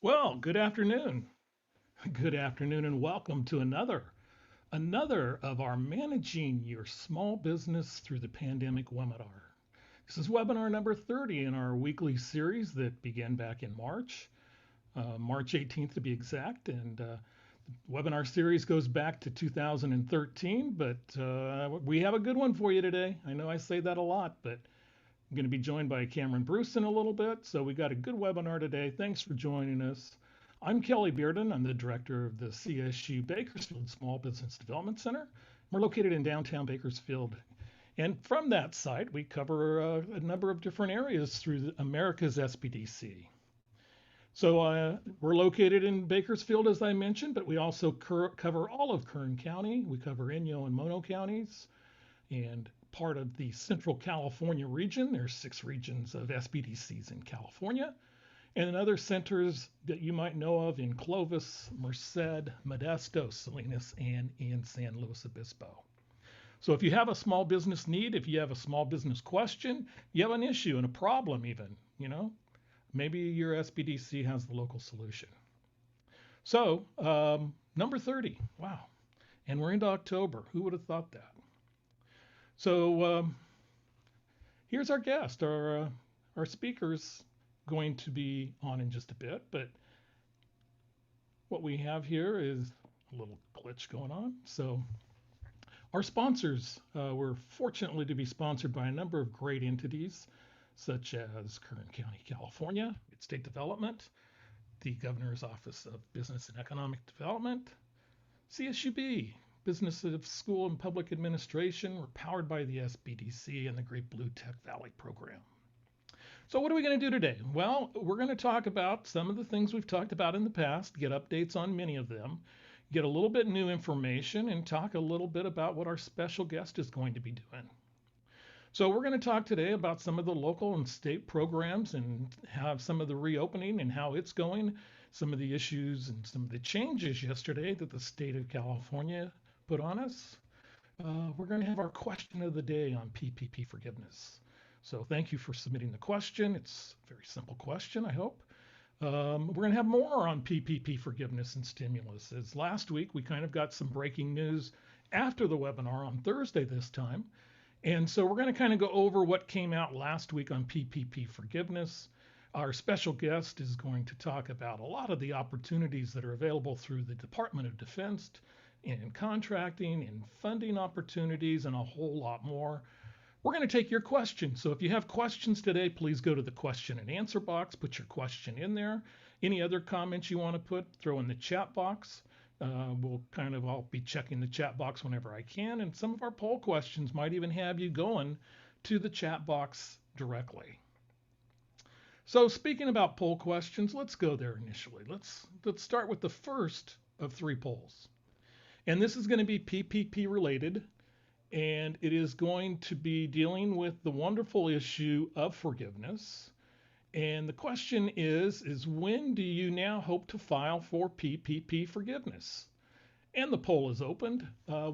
Well, good afternoon. Good afternoon and welcome to another of our Managing Your Small Business Through the Pandemic webinar. This is webinar number 30 in our weekly series that began back in March 18th to be exact. And the webinar series goes back to 2013, but we have a good one for you today. I know I say that a lot, but I'm going to be joined by Cameron Bruce in a little bit. So we got a good webinar today. Thanks for joining us. I'm Kelly Bearden. I'm the director of the CSU Bakersfield Small Business Development Center. We're located in downtown Bakersfield. And from that site, we cover a number of different areas through America's SBDC. So we're located in Bakersfield, as I mentioned, but we also cover all of Kern County. We cover Inyo and Mono counties and part of the Central California region. There's 6 regions of SBDCs in California, and then other centers that you might know of in Clovis, Merced, Modesto, Salinas, and in San Luis Obispo. So if you have a small business need, if you have a small business question, you have an issue and a problem even, maybe your SBDC has the local solution. So number 30, wow. And we're into October. Who would have thought that? So here's our guest. Our speaker's going to be on in just a bit, but what we have here is a little glitch going on. So our sponsors, we're fortunately to be sponsored by a number of great entities, such as Kern County, California, State Development, the Governor's Office of Business and Economic Development, CSUB, Business of School and Public Administration. We're powered by the SBDC and the Great Blue Tech Valley program. So what are we going to do today? Well, we're going to talk about some of the things we've talked about in the past, get updates on many of them, get a little bit new information, and talk a little bit about what our special guest is going to be doing. So we're going to talk today about some of the local and state programs and have some of the reopening and how it's going, some of the issues and some of the changes yesterday that the state of California put on us. We're going to have our question of the day on PPP forgiveness. So thank you for submitting the question. It's a very simple question, I hope. We're going to have more on PPP forgiveness and stimulus. As last week, we kind of got some breaking news after the webinar on Thursday this time. And so we're going to kind of go over what came out last week on PPP forgiveness. Our special guest is going to talk about a lot of the opportunities that are available through the Department of Defense in contracting and funding opportunities and a whole lot more. We're going to take your questions. So if you have questions today, please go to the question and answer box, put your question in there. Any other comments you want to put, throw in the chat box. I'll be checking the chat box whenever I can. And some of our poll questions might even have you going to the chat box directly. So speaking about poll questions, let's go there initially. Let's start with the first of 3 polls. And this is going to be PPP related. And it is going to be dealing with the wonderful issue of forgiveness. And the question is when do you now hope to file for PPP forgiveness? And the poll is opened.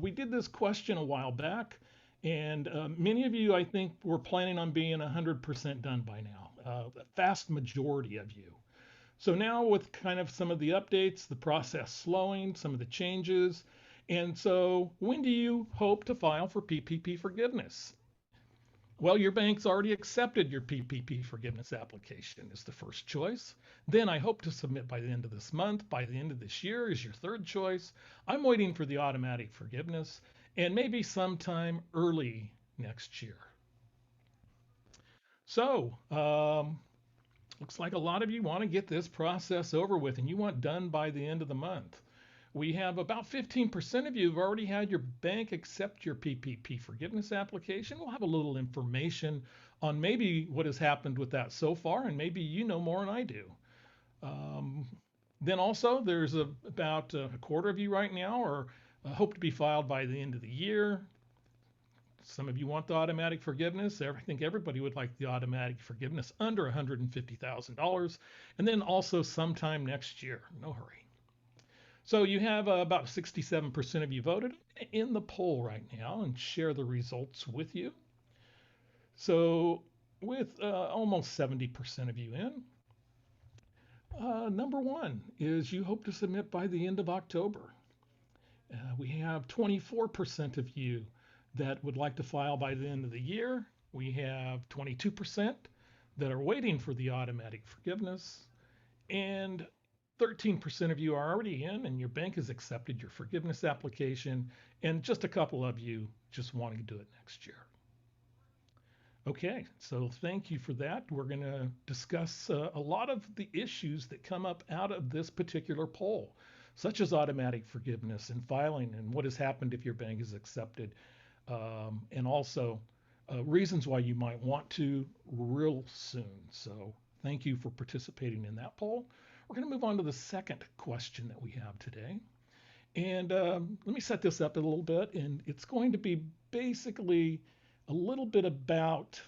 We did this question a while back, and many of you, I think, were planning on being 100% done by now, the vast majority of you. So now with kind of some of the updates, the process slowing, some of the changes, and so when do you hope to file for PPP forgiveness? Well, your bank's already accepted your PPP forgiveness application is the first choice. Then I hope to submit by the end of this month, by the end of this year is your third choice. I'm waiting for the automatic forgiveness and maybe sometime early next year. So, looks like a lot of you want to get this process over with and you want done by the end of the month. We have about 15% of you who've already had your bank accept your PPP forgiveness application. We'll have a little information on maybe what has happened with that so far, and maybe you know more than I do. Then also, there's about a quarter of you right now are hope to be filed by the end of the year. Some of you want the automatic forgiveness. I think everybody would like the automatic forgiveness under $150,000, and then also sometime next year. No hurry. So you have about 67% of you voted in the poll right now and share the results with you. So with almost 70% of you in, Number one is you hope to submit by the end of October. We have 24% of you that would like to file by the end of the year. We have 22% that are waiting for the automatic forgiveness, and 13% of you are already in and your bank has accepted your forgiveness application, and just a couple of you just wanting to do it next year. Okay, so thank you for that. We're going to discuss a lot of the issues that come up out of this particular poll, such as automatic forgiveness and filing and what has happened if your bank is accepted, and also reasons why you might want to real soon. So thank you for participating in that poll. We're going to move on to the second question that we have today. And let me set this up a little bit, and it's going to be basically a little bit about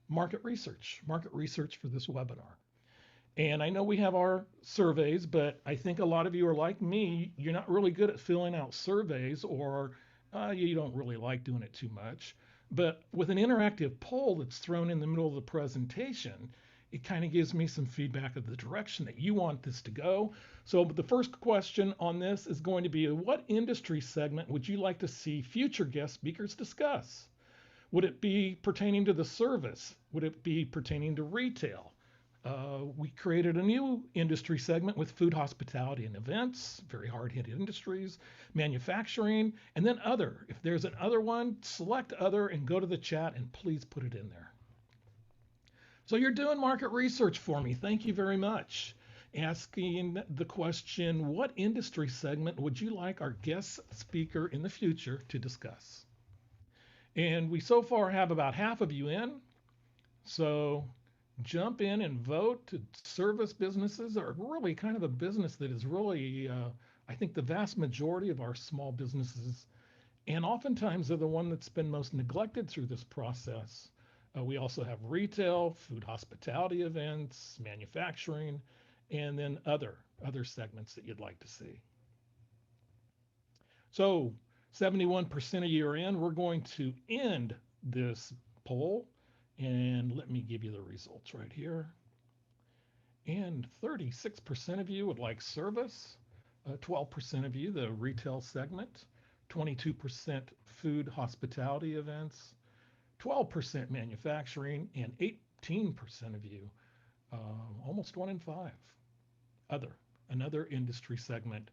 market research for this webinar. And I know we have our surveys, but I think a lot of you are like me. You're not really good at filling out surveys, or you don't really like doing it too much. But with an interactive poll that's thrown in the middle of the presentation, it kind of gives me some feedback of the direction that you want this to go. So the first question on this is going to be, what industry segment would you like to see future guest speakers discuss? Would it be pertaining to the service? Would it be pertaining to retail? We created a new industry segment with food, hospitality, and events, very hard-hit industries, manufacturing, and then other. If there's an other one, select other and go to the chat and please put it in there. So you're doing market research for me. Thank you very much. Asking the question, what industry segment would you like our guest speaker in the future to discuss? And we so far have about half of you in. So jump in and vote. Service businesses are really kind of a business that is really, I think the vast majority of our small businesses, and oftentimes they're the one that's been most neglected through this process. We also have retail, food, hospitality, events, manufacturing, and then other segments that you'd like to see. So 71% of you are in. We're going to end this poll, and let me give you the results right here. And 36% of you would like service, 12% of you the retail segment, 22% food, hospitality, events, 12% manufacturing, and 18% of you, almost 1 in 5, another industry segment.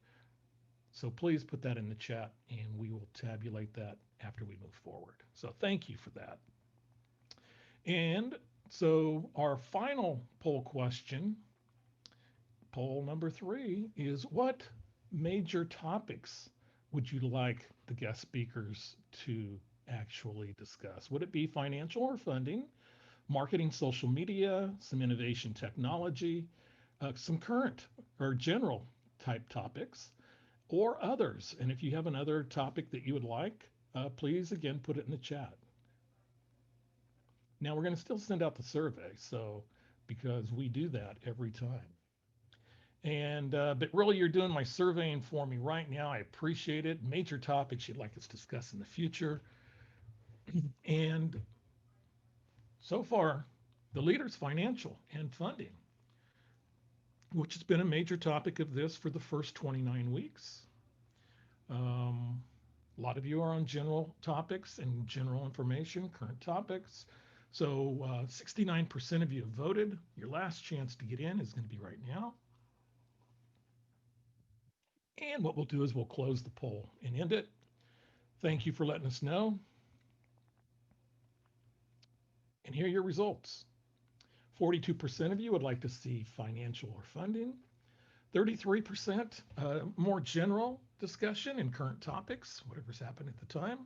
So please put that in the chat and we will tabulate that after we move forward. So thank you for that. And so our final poll question, poll number 3, is what major topics would you like the guest speakers to actually discuss? Would it be financial or funding, marketing, social media, some innovation technology, some current or general type topics, or others? And if you have another topic that you would like, please again put it in the chat. Now we're going to still send out the survey, so because we do that every time. And but really, you're doing my surveying for me right now. I appreciate it. Major topics you'd like us to discuss in the future. And so far, the leader's financial and funding, which has been a major topic of this for the first 29 weeks. A lot of you are on general topics and general information, current topics. So 69% of you have voted. Your last chance to get in is going to be right now. And what we'll do is we'll close the poll and end it. Thank you for letting us know. And here are your results. 42% of you would like to see financial or funding. 33% more general discussion and current topics, whatever's happened at the time.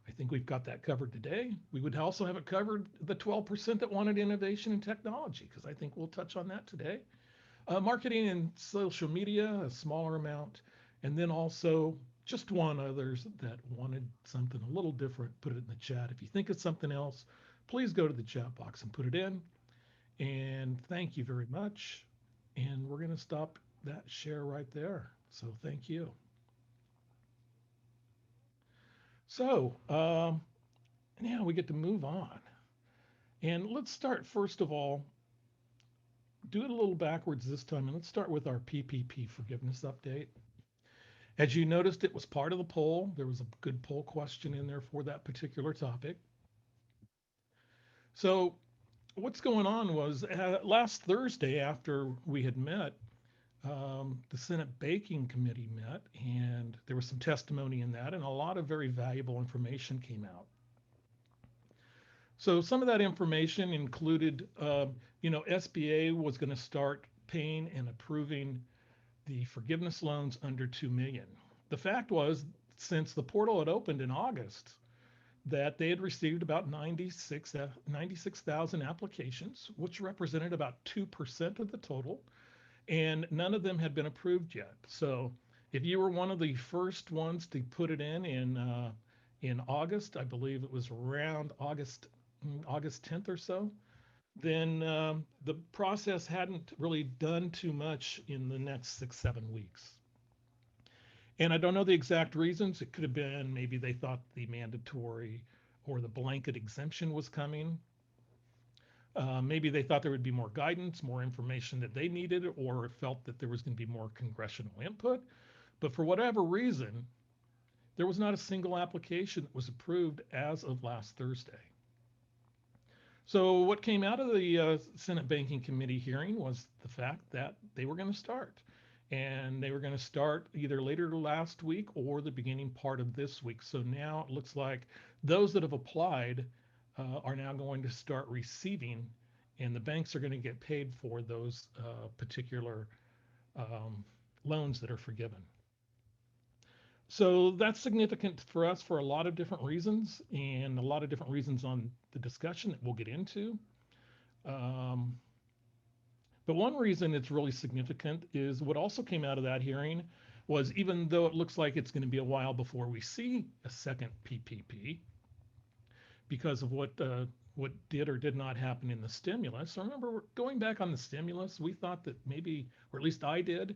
I think we've got that covered today. We would also have it covered the 12% that wanted innovation and technology, because I think we'll touch on that today. Marketing and social media, a smaller amount. And then also just one others that wanted something a little different, put it in the chat. If you think it's something else, please go to the chat box and put it in. And thank you very much. And we're going to stop that share right there. So thank you. So now we get to move on. And let's start first of all do it a little backwards this time, and let's start with our PPP forgiveness update. As you noticed, it was part of the poll. There was a good poll question in there for that particular topic. So what's going on was last Thursday after we had met, the Senate Banking Committee met, and there was some testimony in that, and a lot of very valuable information came out. So some of that information included, SBA was going to start paying and approving the forgiveness loans under 2 million. The fact was, since the portal had opened in August, that they had received about 96,000 applications, which represented about 2% of the total, and none of them had been approved yet. So if you were one of the first ones to put it in August, I believe it was around August 10th or so, then the process hadn't really done too much in the next 6, 7 weeks. And I don't know the exact reasons. It could have been maybe they thought the mandatory or the blanket exemption was coming. Maybe they thought there would be more guidance, more information that they needed, or felt that there was going to be more congressional input. But for whatever reason, there was not a single application that was approved as of last Thursday. So what came out of the Senate Banking Committee hearing was the fact that they were going to start. And they were going to start either later last week or the beginning part of this week. So now it looks like those that have applied are now going to start receiving, and the banks are going to get paid for those particular loans that are forgiven. So that's significant for us for a lot of different reasons, and a lot of different reasons on the discussion that we'll get into. But one reason it's really significant is what also came out of that hearing was, even though it looks like it's going to be a while before we see a second PPP because of what did or did not happen in the stimulus. So remember, going back on the stimulus, we thought that maybe, or at least I did,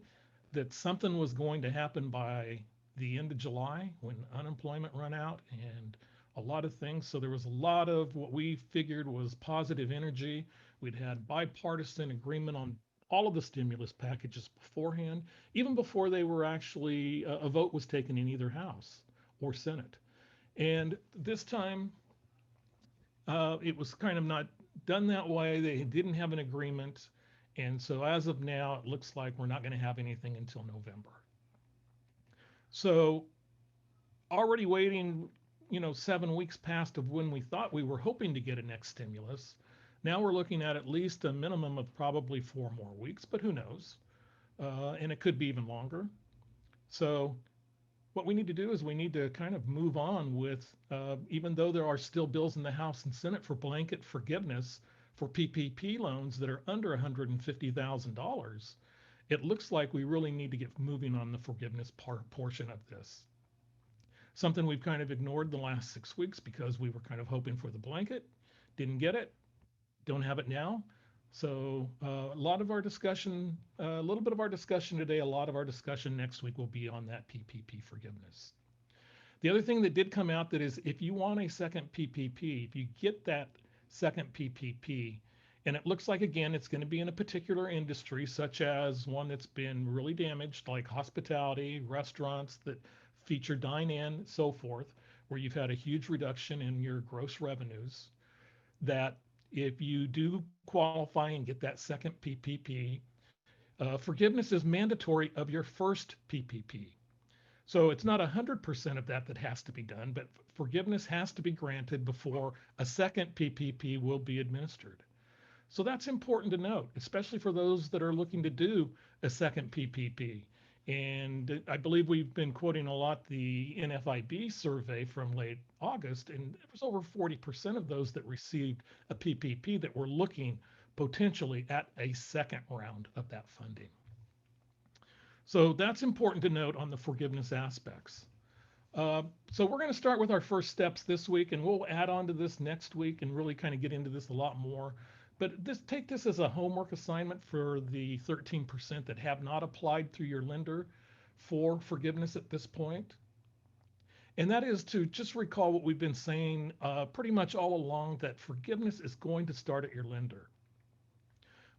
that something was going to happen by the end of July when unemployment run out and a lot of things. So there was a lot of what we figured was positive energy. We'd had bipartisan agreement on all of the stimulus packages beforehand, even before they were actually, a vote was taken in either House or Senate. And this time, it was kind of not done that way. They didn't have an agreement. And so as of now, it looks like we're not going to have anything until November. So already waiting, 7 weeks past of when we thought we were hoping to get a next stimulus. Now we're looking at least a minimum of probably 4 more weeks, but who knows? And it could be even longer. So what we need to do is we need to kind of move on with, even though there are still bills in the House and Senate for blanket forgiveness for PPP loans that are under $150,000, it looks like we really need to get moving on the forgiveness portion of this. Something we've kind of ignored the last 6 weeks because we were kind of hoping for the blanket, didn't get it, don't have it now. So a lot of our discussion, a little bit of our discussion today, a lot of our discussion next week will be on that PPP forgiveness. The other thing that did come out that is, if you want a second PPP, if you get that second PPP, and it looks like, again, it's going to be in a particular industry, such as one that's been really damaged, like hospitality, restaurants that feature dine-in, so forth, where you've had a huge reduction in your gross revenues, that if you do qualify and get that second PPP, forgiveness is mandatory of your first PPP. So it's not 100% of that has to be done, but forgiveness has to be granted before a second PPP will be administered. So that's important to note, especially for those that are looking to do a second PPP. And I believe we've been quoting a lot the NFIB survey from late August, and there was over 40% of those that received a PPP that were looking potentially at a second round of that funding. So that's important to note on the forgiveness aspects. So we're going to start with our first steps this week, and we'll add on to this next week and really kind of get into this a lot more. But take this as a homework assignment for the 13% that have not applied through your lender for forgiveness at this point. And that is to just recall what we've been saying pretty much all along, that forgiveness is going to start at your lender.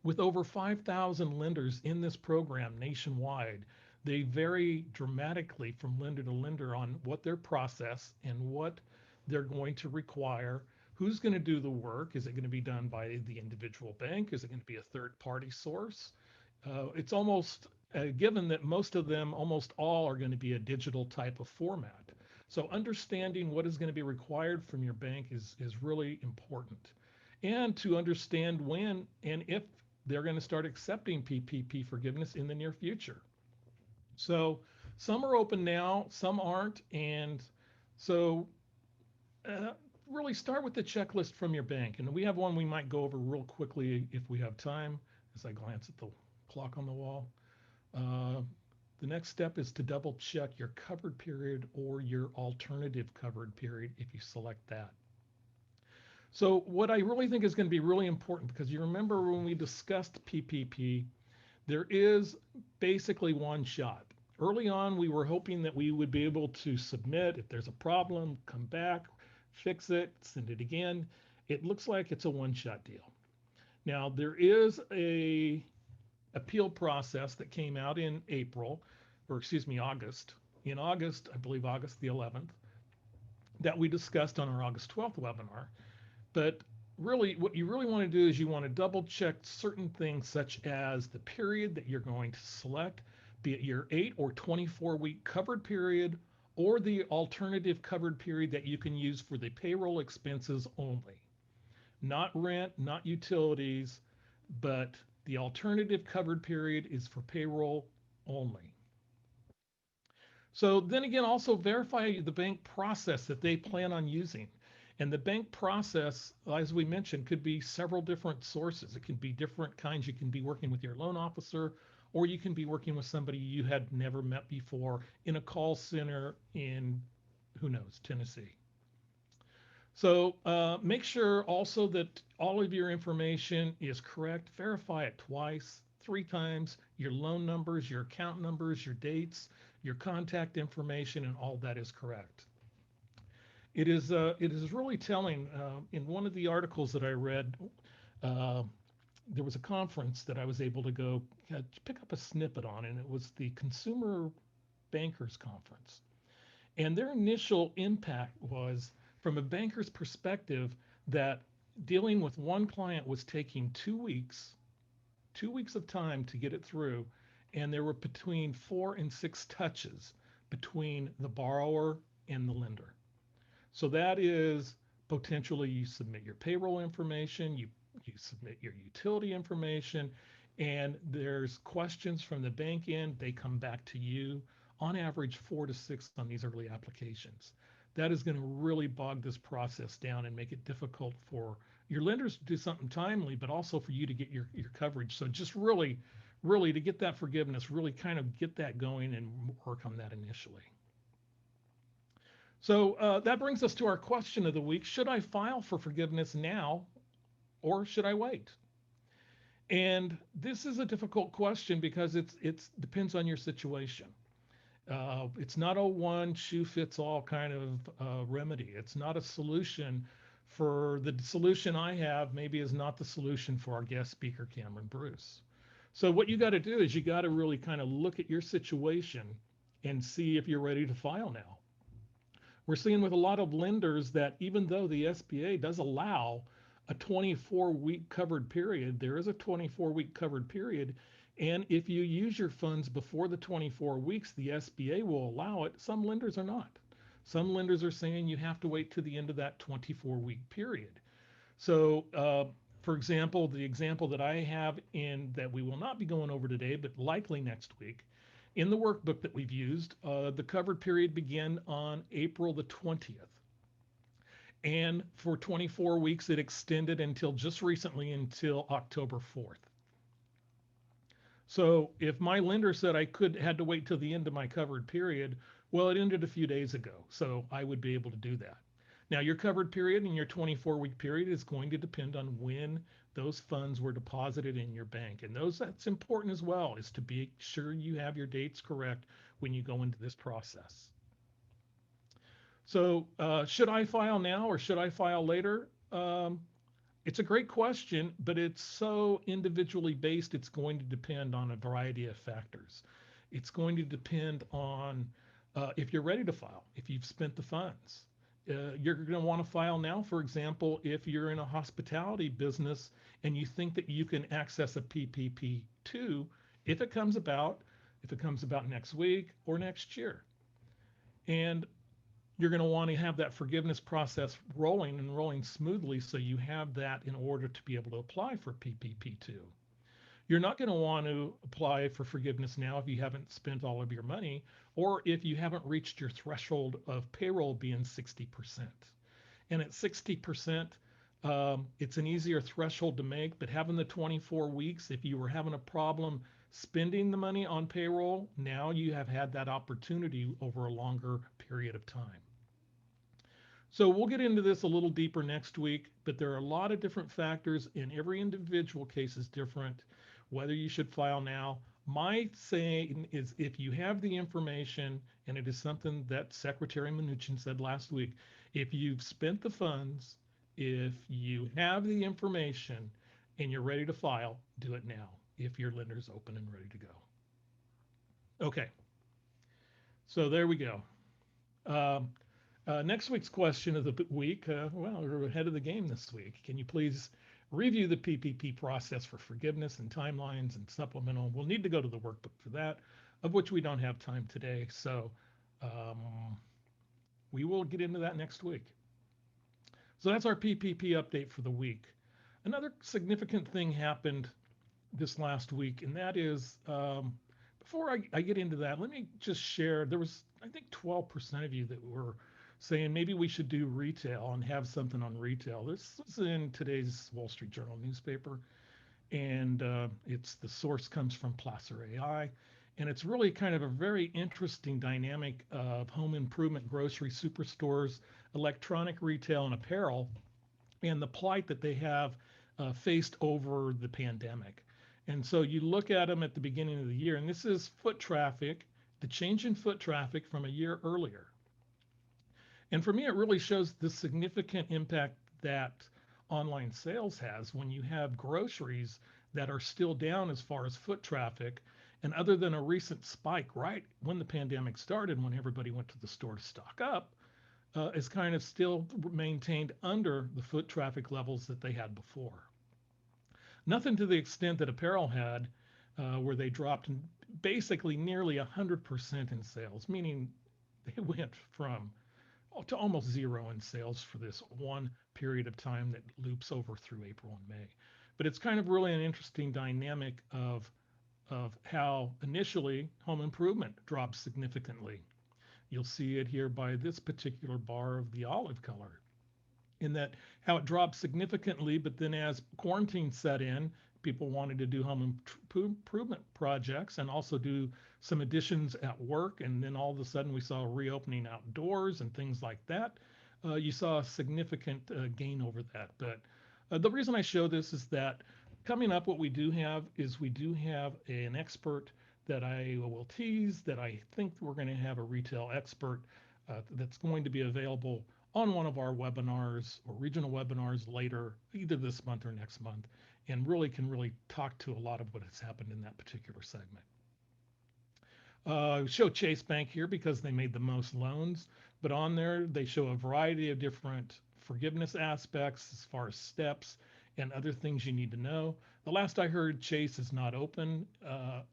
With over 5,000 lenders in this program nationwide, they vary dramatically from lender to lender on what their process and what they're going to require. Who's going to do the work? Is it going to be done by the individual bank? Is it going to be a third party source? It's almost given that most of them, almost all, are going to be a digital type of format. So understanding what is going to be required from your bank is really important. And to understand when and if they're going to start accepting PPP forgiveness in the near future. So some are open now, some aren't. And so uh, really start with the checklist from your bank. And we have one we might go over real quickly if we have time, as I glance at the clock on the wall. Uh, the next step is to double check your covered period or your alternative covered period if you select that. So what I really think is going to be really important, because you remember when we discussed PPP, there is basically one shot. Early on, we were hoping that we would be able to submit. If there's a problem, come back, fix it, send it again. It looks like it's a one-shot deal. Now, there is a appeal process that came out in April, or excuse me, August. In August, I believe August the 11th, that we discussed on our August 12th webinar. But really, what you really want to do is you want to double check certain things, such as the period that you're going to select, be it your 8 or 24-week covered period, or the alternative covered period that you can use for the payroll expenses only. Not rent, not utilities, but the alternative covered period is for payroll only. So then again, also verify the bank process that they plan on using. And the bank process, as we mentioned, could be several different sources. It can be different kinds. You can be working with your loan officer, or you can be working with somebody you had never met before in a call center in, who knows, Tennessee. So make sure also that all of your information is correct. Verify it twice, 3 times, your loan numbers, your account numbers, your dates, your contact information, and all that is correct. It is really telling. In one of the articles that I read, uh, there was a conference that I was able to go pick up a snippet on, and it was the Consumer Bankers Conference. And their initial impact was, from a banker's perspective, that dealing with one client was taking 2 weeks, 2 weeks of time to get it through, and there were between 4 and 6 touches between the borrower and the lender. So that is potentially you submit your payroll information, you submit your utility information, and there's questions from the bank end. They come back to you, on average 4 to 6 on these early applications. That is going to really bog this process down and make it difficult for your lenders to do something timely, but also for you to get your coverage. So just really, really to get that forgiveness, really kind of get that going and work on that initially. So that brings us to our question of the week. Should I file for forgiveness now, or should I wait? And this is a difficult question because it's depends on your situation. It's not a one shoe fits all kind of remedy. It's not a solution. For the solution I have, maybe is not the solution for our guest speaker, Cameron Bruce. So what you got to do is you got to really kind of look at your situation and see if you're ready to file now. We're seeing with a lot of lenders that even though the SBA does allow a 24-week covered period, there is a 24-week covered period. And if you use your funds before the 24 weeks, the SBA will allow it. Some lenders are not. Some lenders are saying you have to wait to the end of that 24-week period. So, for example, the example that I have in that we will not be going over today, but likely next week, in the workbook that we've used, the covered period began on April the 20th. And for 24 weeks, it extended until just recently until October 4th. So if my lender said I had to wait till the end of my covered period, well, it ended a few days ago. So I would be able to do that. Now, your covered period and your 24-week period is going to depend on when those funds were deposited in your bank. And that's important as well, is to be sure you have your dates correct when you go into this process. So should I file now or should I file later? It's a great question, but it's so individually based, it's going to depend on a variety of factors. It's going to depend on if you're ready to file, if you've spent the funds. You're going to want to file now, for example, if you're in a hospitality business and you think that you can access a PPP2 if it comes about, if it comes about next week or next year. And you're going to want to have that forgiveness process rolling and rolling smoothly so you have that in order to be able to apply for PPP2. You're not going to want to apply for forgiveness now if you haven't spent all of your money or if you haven't reached your threshold of payroll being 60%. And at 60%, it's an easier threshold to make, but having the 24 weeks, if you were having a problem spending the money on payroll, now you have had that opportunity over a longer period of time. So we'll get into this a little deeper next week, but there are a lot of different factors and every individual case is different, whether you should file now. My saying is if you have the information, and it is something that Secretary Mnuchin said last week, if you've spent the funds, if you have the information and you're ready to file, do it now if your lender's open and ready to go. Okay, so there we go. Next week's question of the week, well, we're ahead of the game this week. Can you please review the PPP process for forgiveness and timelines and supplemental? We'll need to go to the workbook for that, of which we don't have time today. So we will get into that next week. So that's our PPP update for the week. Another significant thing happened this last week, and that is, before I get into that, let me just share, there was, I think 12% of you that were saying maybe we should do retail and have something on retail. This was in today's Wall Street Journal newspaper, and it's the source comes from Placer AI, and it's really kind of a very interesting dynamic of home improvement, grocery superstores, electronic retail, and apparel, and the plight that they have faced over the pandemic. And so you look at them at the beginning of the year, and this is foot traffic, the change in foot traffic from a year earlier. And for me, it really shows the significant impact that online sales has when you have groceries that are still down as far as foot traffic. And other than a recent spike right when the pandemic started, when everybody went to the store to stock up, is kind of still maintained under the foot traffic levels that they had before. Nothing to the extent that apparel had, where they dropped basically nearly 100% in sales, meaning they went from to almost zero in sales for this one period of time that loops over through April and May. But it's kind of really an interesting dynamic of how initially home improvement dropped significantly. You'll see it here by this particular bar of the olive color, in that how it dropped significantly, but then as quarantine set in, people wanted to do home improvement projects and also do some additions at work. And then all of a sudden we saw a reopening outdoors and things like that. You saw a significant gain over that. But the reason I show this is that coming up, what we do have is we do have an expert that I will tease, that I think we're going to have a retail expert that's going to be available on one of our webinars or regional webinars later, either this month or next month, and really can talk to a lot of what has happened in that particular segment. Show Chase Bank here because they made the most loans, but on there they show a variety of different forgiveness aspects as far as steps and other things you need to know. The last I heard, Chase is not open.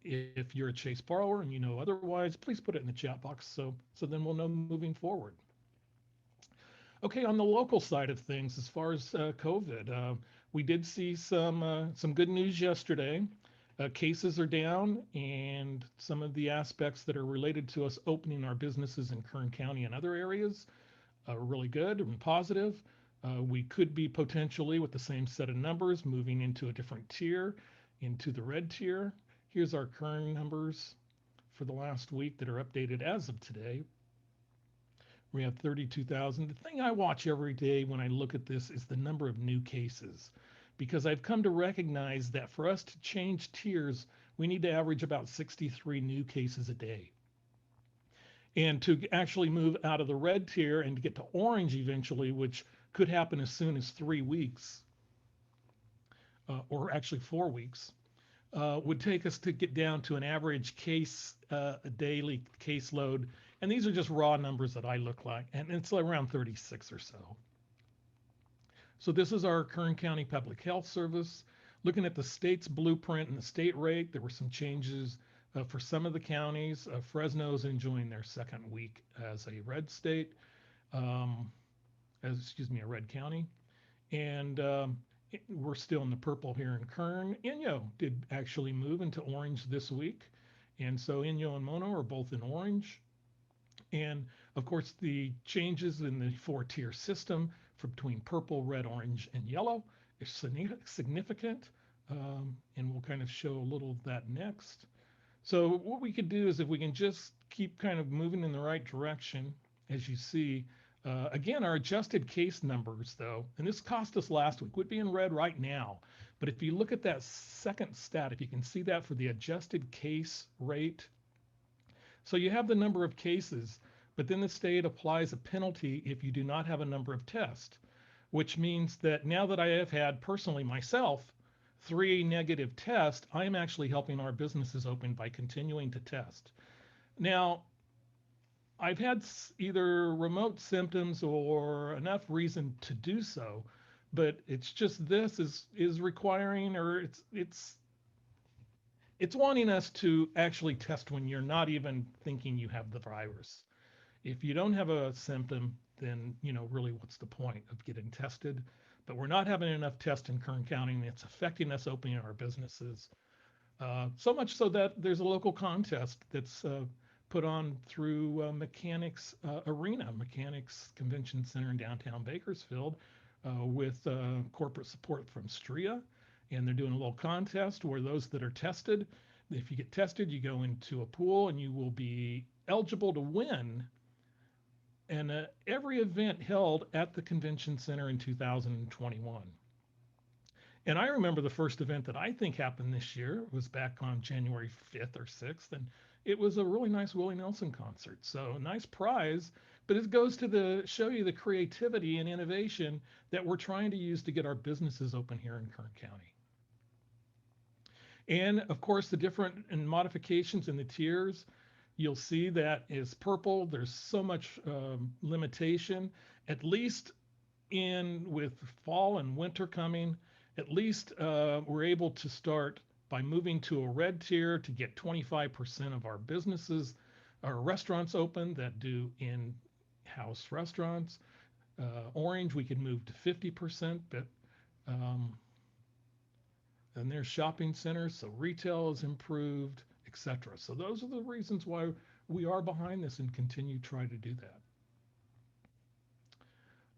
If you're a Chase borrower and you know otherwise, please put it in the chat box so then we'll know moving forward. Okay, on the local side of things, as far as COVID, we did see some good news yesterday. Cases are down, and some of the aspects that are related to us opening our businesses in Kern County and other areas are really good and positive. We could be potentially, with the same set of numbers, moving into a different tier, into the red tier. Here's our Kern numbers for the last week that are updated as of today. We have 32,000. The thing I watch every day when I look at this is the number of new cases, because I've come to recognize that for us to change tiers, we need to average about 63 new cases a day. And to actually move out of the red tier and to get to orange eventually, which could happen as soon as 3 weeks, or actually 4 weeks, would take us to get down to an average case, a daily caseload. And these are just raw numbers that I look like, and it's around 36 or so. So this is our Kern County Public Health Service. Looking at the state's blueprint and the state rate, there were some changes for some of the counties. Fresno's enjoying their second week as a red state, um, a red county. And we're still in the purple here in Kern. Inyo did actually move into orange this week. And so Inyo and Mono are both in orange. And of course, the changes in the 4-tier system for between purple, red, orange, and yellow is significant. And we'll kind of show a little of that next. So what we could do is if we can just keep kind of moving in the right direction, as you see, again, our adjusted case numbers, though, and this cost us last week, would be in red right now. But if you look at that second stat, if you can see that for the adjusted case rate, so you have the number of cases, but then the state applies a penalty if you do not have a number of tests, which means that now that I have had personally myself 3 negative tests, I am actually helping our businesses open by continuing to test. Now, I've had either remote symptoms or enough reason to do so, but it's just this is requiring, or it's wanting us to actually test when you're not even thinking you have the virus. If you don't have a symptom, then really what's the point of getting tested? But we're not having enough tests in Kern County, and it's affecting us opening our businesses. So much so that there's a local contest that's put on through Mechanics Arena, Mechanics Convention Center in downtown Bakersfield, with corporate support from STRIA. And they're doing a little contest where those that are tested, if you get tested, you go into a pool and you will be eligible to win and every event held at the convention center in 2021. And I remember the first event that I think happened this year was back on January 5th or 6th, and it was a really nice Willie Nelson concert. So nice prize, but it goes to show you the creativity and innovation that we're trying to use to get our businesses open here in Kern County. And of course, the different modifications in the tiers, you'll see that is purple. There's so much limitation, at least with fall and winter coming. At least we're able to start by moving to a red tier to get 25% of our businesses, our restaurants open that do in-house restaurants. Orange, we can move to 50%, but and there's shopping centers, so retail is improved, etc. So those are the reasons why we are behind this and continue to try to do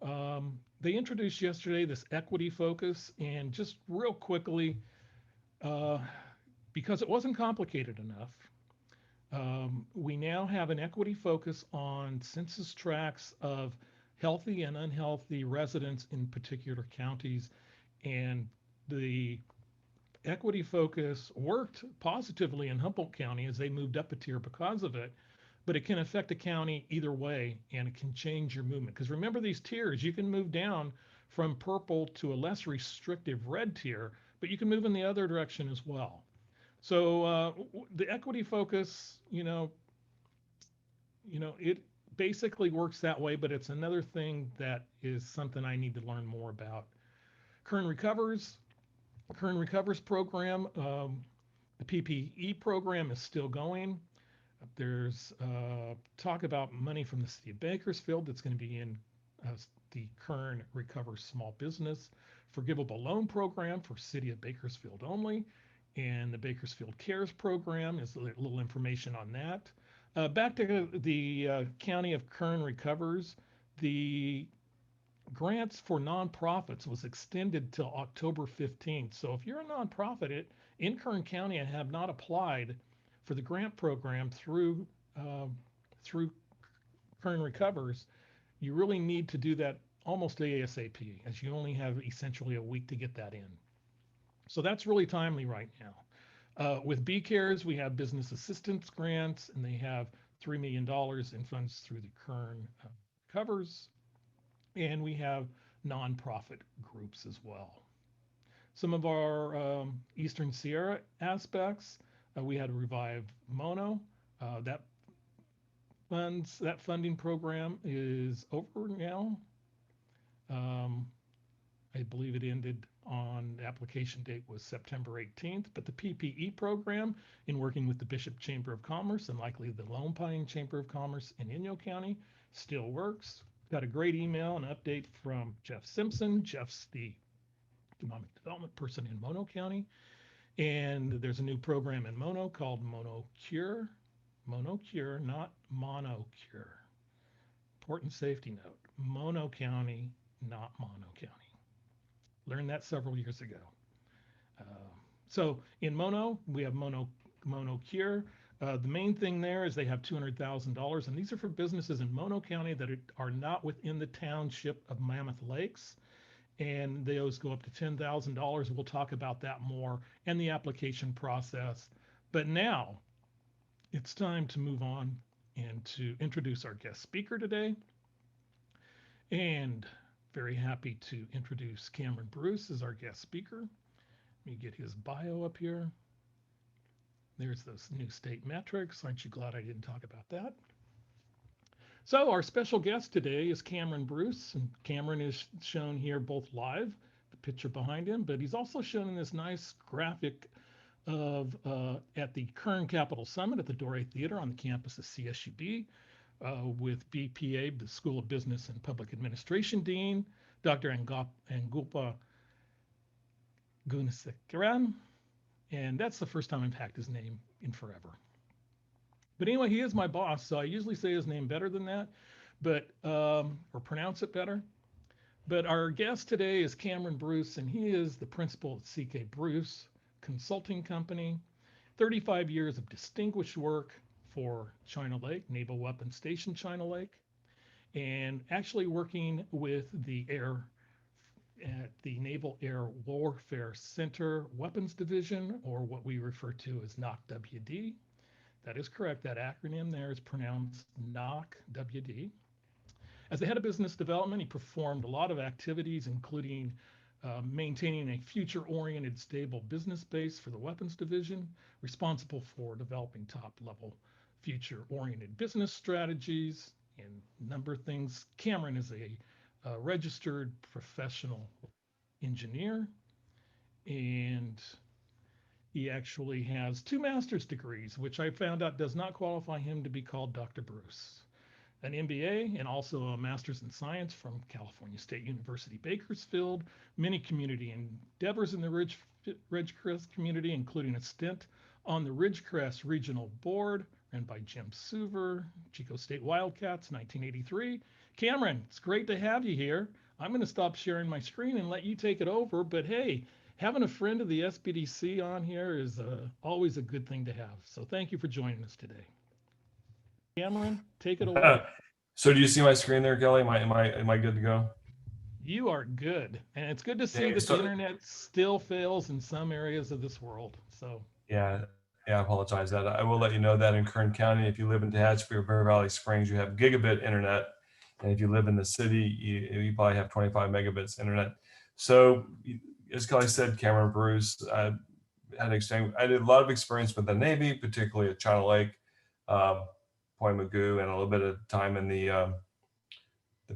that. They introduced yesterday this equity focus, and just real quickly, because it wasn't complicated enough, we now have an equity focus on census tracts of healthy and unhealthy residents in particular counties, and the equity focus worked positively in Humboldt County as they moved up a tier because of it, but it can affect a county either way, and it can change your movement. Because remember these tiers, you can move down from purple to a less restrictive red tier, but you can move in the other direction as well. So the equity focus, it basically works that way, but it's another thing that is something I need to learn more about. Kern Recovers program, the PPE program is still going. There's talk about money from the city of Bakersfield that's going to be in the Kern Recover Small Business Forgivable Loan Program for city of Bakersfield only. And the Bakersfield Cares program is a little information on that. Back to the County of Kern Recovers, the grants for nonprofits was extended till October 15th. So if you're a nonprofit in Kern County and have not applied for the grant program through Kern Recovers, you really need to do that almost ASAP, as you only have essentially a week to get that in. So that's really timely right now. With B-Cares, we have business assistance grants, and they have $3 million in funds through the Kern Recovers. And we have nonprofit groups as well. some of our Eastern Sierra aspects. We had to revive Mono. That funding program is over now. I believe it ended on the application date was September 18th, but the PPE program, in working with the Bishop Chamber of Commerce and likely the Lone Pine Chamber of Commerce in Inyo County, still works. Got a great email and update from Jeff Simpson. Jeff's the economic development person in Mono County. And there's a new program in Mono called Mono Cure. Mono Cure, not Mono Cure. Important safety note. Mono County, not Mono County. Learned that several years ago. So in Mono, we have Mono Cure. The main thing there is they have $200,000, and these are for businesses in Mono County that are not within the township of Mammoth Lakes. And those go up to $10,000. We'll talk about that more and the application process. But now it's time to move on and to introduce our guest speaker today. And very happy to introduce Cameron Bruce as our guest speaker. Let me get his bio up here. There's those new state metrics. Aren't you glad I didn't talk about that? So our special guest today is Cameron Bruce, and Cameron is shown here both live, the picture behind him, but he's also shown in this nice graphic of at the Kern Capital Summit at the Doré Theater on the campus of CSUB with BPA, the School of Business and Public Administration Dean, Dr. Angulpa Gunasekaran, and that's the first time I've hacked his name in forever. But anyway, he is my boss, so I usually say his name better than that, but or pronounce it better. But our guest today is Cameron Bruce, and he is the principal at CK Bruce Consulting Company. 35 years of distinguished work for China Lake, Naval Weapons Station China Lake, and actually working with the at the Naval Air Warfare Center Weapons Division, or what we refer to as NOCWD. That is correct. That acronym there is pronounced NOCWD. As the head of business development, he performed a lot of activities, including maintaining a future-oriented, stable business base for the weapons division, responsible for developing top-level future-oriented business strategies, and a number of things. Cameron is a registered professional engineer, and he actually has 2 master's degrees, which I found out does not qualify him to be called Dr. Bruce. An MBA and also a master's in science from California State University, Bakersfield, many community endeavors in the Ridgecrest community, including a stint on the Ridgecrest Regional Board, ran by Jim Suver, Chico State Wildcats, 1983. Cameron, it's great to have you here. I'm going to stop sharing my screen and let you take it over, but hey, having a friend of the SBDC on here is always a good thing to have. So thank you for joining us today. Cameron, take it away. So do you see my screen there, Kelly? Am I good to go? You are good. And it's good to see that the internet still fails in some areas of this world. So yeah, I apologize that. I will let you know that in Kern County, if you live in Tehachapi or Bear Valley Springs, you have gigabit internet. And if you live in the city, you probably have 25 megabits internet. So as Kelly said, Cameron Bruce, I did a lot of experience with the Navy, particularly at China Lake, Point Mugu, and a little bit of time in the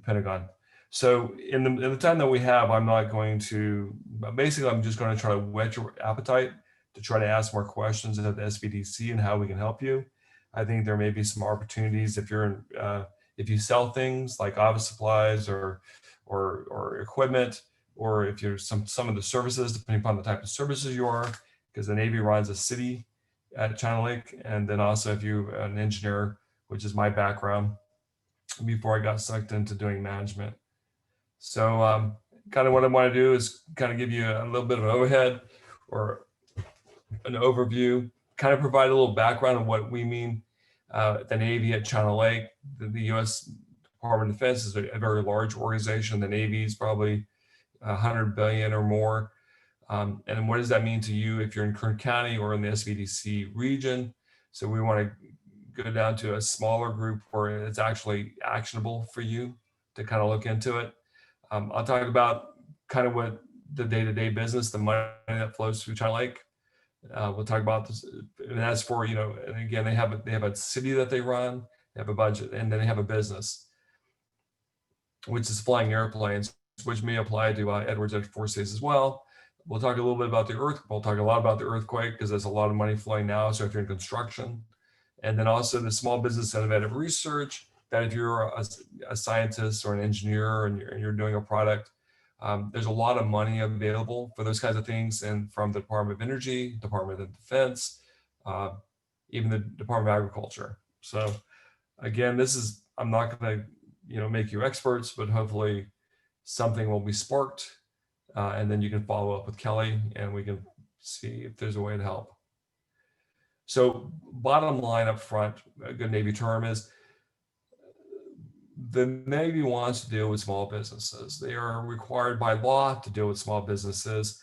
Pentagon. So in the time that we have, I'm not going to, basically I'm just going to try to whet your appetite to try to ask more questions at the SBDC and how we can help you. I think there may be some opportunities if you're if you sell things like office supplies or equipment, or if you're some of the services, depending upon the type of services you are, because the Navy runs a city at China Lake, and then also if you're an engineer, which is my background before I got sucked into doing management. So kind of what I want to do is kind of give you a little bit of an overhead or an overview, kind of provide a little background of what we mean. The Navy at China Lake, the U.S. Department of Defense is a very large organization. The Navy is probably 100 billion or more. And what does that mean to you if you're in Kern County or in the SBDC region? So we want to go down to a smaller group where it's actually actionable for you to kind of look into it. I'll talk about kind of what the day-to-day business, the money that flows through China Lake. We'll talk about this, and as for, and again, they have a city that they run, they have a budget, and then they have a business, which is flying airplanes, which may apply to Edwards Air Force Base as well. We'll talk a little bit about the we'll talk a lot about the earthquake, because there's a lot of money flowing now. So if you're in construction, and then also the Small Business Innovative Research, that if you're a scientist or an engineer and you're doing a product, there's a lot of money available for those kinds of things, and from the Department of Energy, Department of Defense, even the Department of Agriculture. So again, I'm not going to make you experts, but hopefully something will be sparked, and then you can follow up with Kelly and we can see if there's a way to help. So bottom line up front, a good Navy term is, the Navy wants to deal with small businesses. They are required by law to deal with small businesses.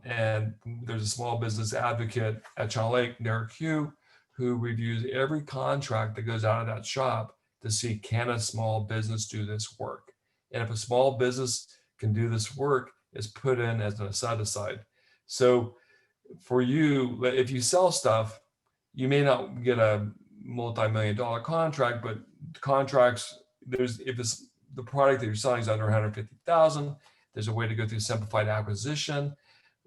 And there's a small business advocate at China Lake, Derek Hugh, who reviews every contract that goes out of that shop to see, can a small business do this work? And if a small business can do this work, it's put in as an set aside. So for you, if you sell stuff, you may not get a multi-million-dollar contract, but contracts, if it's the product that you're selling is under 150,000, there's a way to go through simplified acquisition,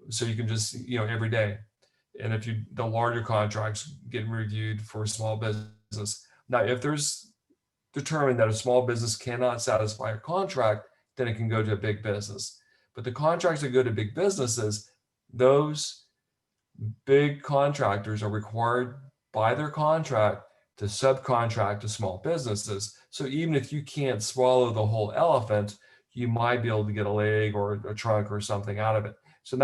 so you can just every day. And if the larger contracts get reviewed for a small business. Now, if there's determined that a small business cannot satisfy a contract, then it can go to a big business. But the contracts that go to big businesses, those big contractors are required by their contract to subcontract to small businesses. So even if you can't swallow the whole elephant, you might be able to get a leg or a trunk or something out of it. So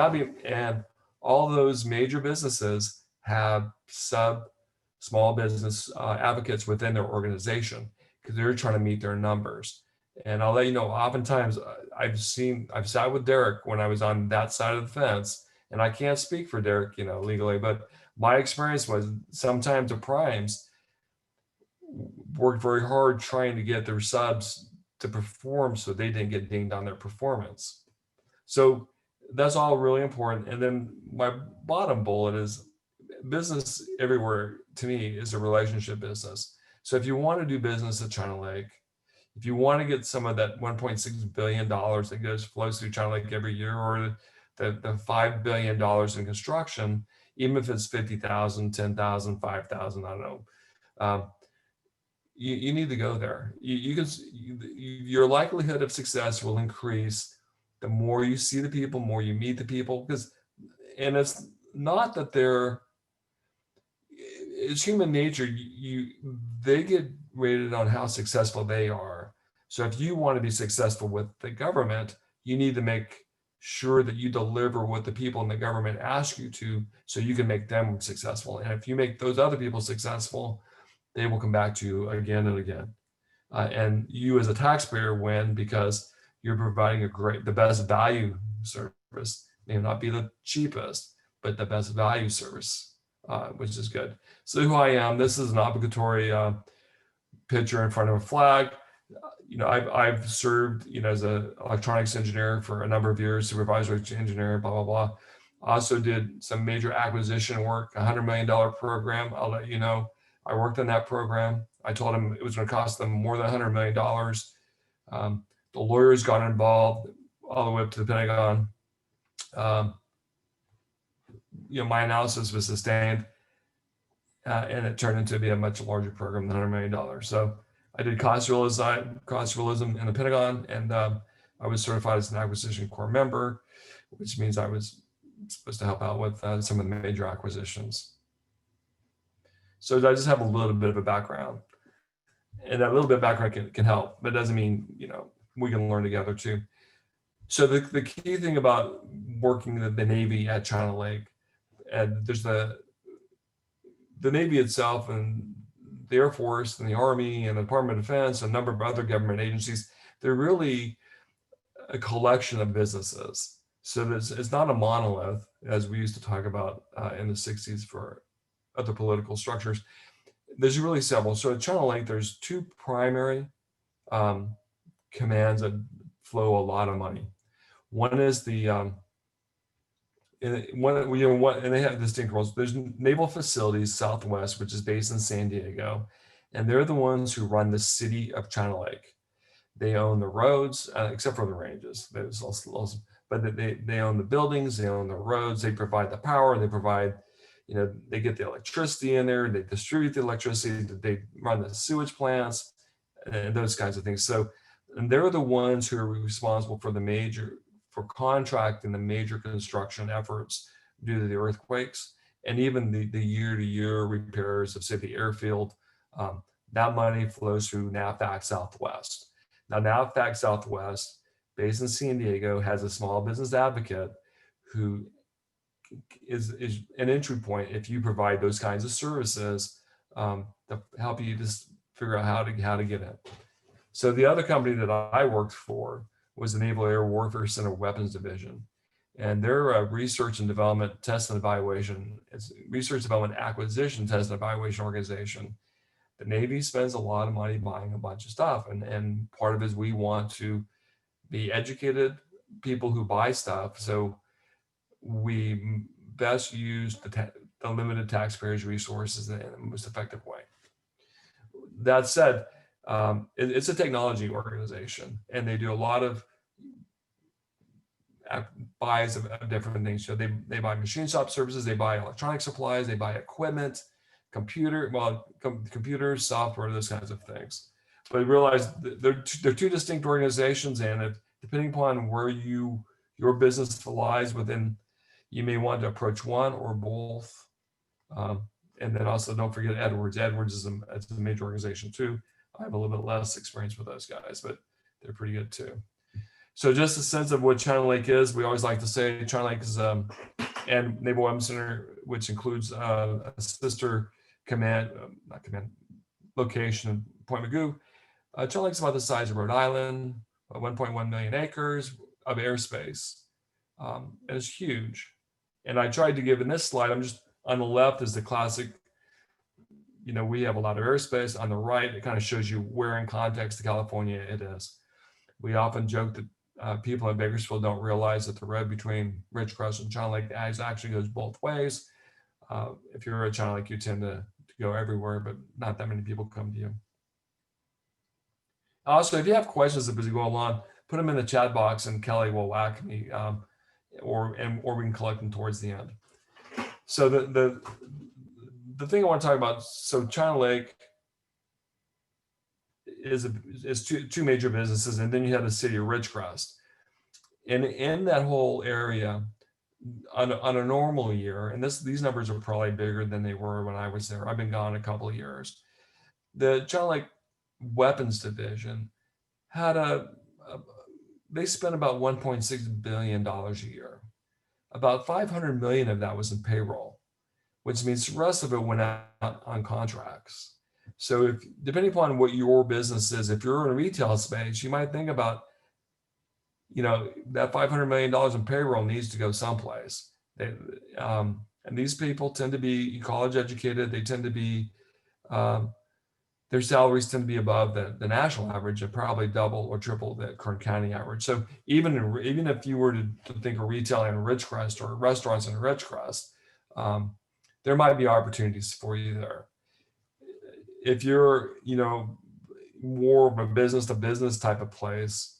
and all those major businesses have small business advocates within their organization, because they're trying to meet their numbers. And I'll let you know, oftentimes I've sat with Derek when I was on that side of the fence, and I can't speak for Derek, legally, but my experience was sometimes the primes worked very hard trying to get their subs to perform so they didn't get dinged on their performance. So that's all really important. And then my bottom bullet is, business everywhere to me is a relationship business. So if you want to do business at China Lake, if you want to get some of that $1.6 billion that flows through China Lake every year, or the $5 billion in construction, even if it's 50,000, 10,000, 5,000, I don't know. You need to go there. Your likelihood of success will increase the more you see the people, more you meet the people. And it's not that it's human nature. They get rated on how successful they are. So if you want to be successful with the government, you need to make sure that you deliver what the people in the government ask you to, so you can make them successful. And if you make those other people successful, they will come back to you again and again. And you as a taxpayer win, because you're providing the best value service. May not be the cheapest, but the best value service, which is good. So who I am, this is an obligatory picture in front of a flag. I've served, as an electronics engineer for a number of years, supervisory engineer, blah, blah, blah. Also did some major acquisition work, $100 million program. I'll let you know. I worked on that program. I told them it was going to cost them more than $100 million. The lawyers got involved all the way up to the Pentagon. My analysis was sustained, and it turned into be a much larger program than $100 million. So I did cost realism in the Pentagon, and I was certified as an acquisition corps member, which means I was supposed to help out with some of the major acquisitions. So I just have a little bit of a background, and that little bit of background can help, but it doesn't mean, we can learn together too. So the key thing about working the Navy at China Lake, and there's the Navy itself and the Air Force and the Army and the Department of Defense and a number of other government agencies, they're really a collection of businesses. So it's not a monolith, as we used to talk about in the 60s for other political structures. There's really several. So at China Lake, there's two primary commands that flow a lot of money. One is the and and they have distinct roles. There's Naval Facilities Southwest, which is based in San Diego, and they're the ones who run the city of China Lake. They own the roads, except for the ranges. But they own the buildings, they own the roads, they provide the power, they provide, they get the electricity in there, they distribute the electricity, they run the sewage plants, and those kinds of things. So, and they're the ones who are responsible for contracting the major construction efforts due to the earthquakes, and even the year-to-year repairs of, say, the airfield. That money flows through NAVFAC Southwest. Now, NAVFAC Southwest, based in San Diego, has a small business advocate who is an entry point if you provide those kinds of services to help you just figure out how to get in. So the other company that I worked for was the Naval Air Warfare Center Weapons Division. And they're a research and development test and evaluation, it's research development acquisition test and evaluation organization. The Navy spends a lot of money buying a bunch of stuff. And part of it is we want to be educated people who buy stuff. So we best use the limited taxpayers' resources in the most effective way. That said, it's a technology organization, and they do a lot of buys of different things. So they buy machine shop services, they buy electronic supplies, they buy equipment, computers, software, those kinds of things. But realize they're two distinct organizations, and depending upon where your business lies within, you may want to approach one or both. And then also don't forget Edwards. Edwards is a major organization too. I have a little bit less experience with those guys, but they're pretty good too. So just a sense of what China Lake is, we always like to say China Lake is and Naval Weapons Center, which includes a sister location in Point Mugu. China Lake is about the size of Rhode Island, 1.1 million acres of airspace. And it's huge. And I tried to give in this slide, I'm just on the left is the classic, we have a lot of airspace. On the right, it kind of shows you where in context to California it is. We often joke that people in Bakersfield don't realize that the road between Ridgecrest and China Lake actually goes both ways. If you're at China Lake, you tend to go everywhere, but not that many people come to you. Also, if you have questions as we go along, put them in the chat box and Kelly will whack me, or we can collect them towards the end. So the thing I want to talk about, so China Lake is two major businesses, and then you have the city of Ridgecrest. And in that whole area, on a normal year, and these numbers are probably bigger than they were when I was there. I've been gone a couple of years. The China Lake Weapons Division had they spent about $1.6 billion a year. About 500 million of that was in payroll, which means the rest of it went out on contracts. So depending upon what your business is, if you're in a retail space, you might think about, that $500 million in payroll needs to go someplace. And these people tend to be college educated. They tend to be, their salaries tend to be above the national average and probably double or triple the Kern County average. So even if you were to think of retail in Ridgecrest or restaurants in Ridgecrest, there might be opportunities for you there. If you're, more of a business to business type of place,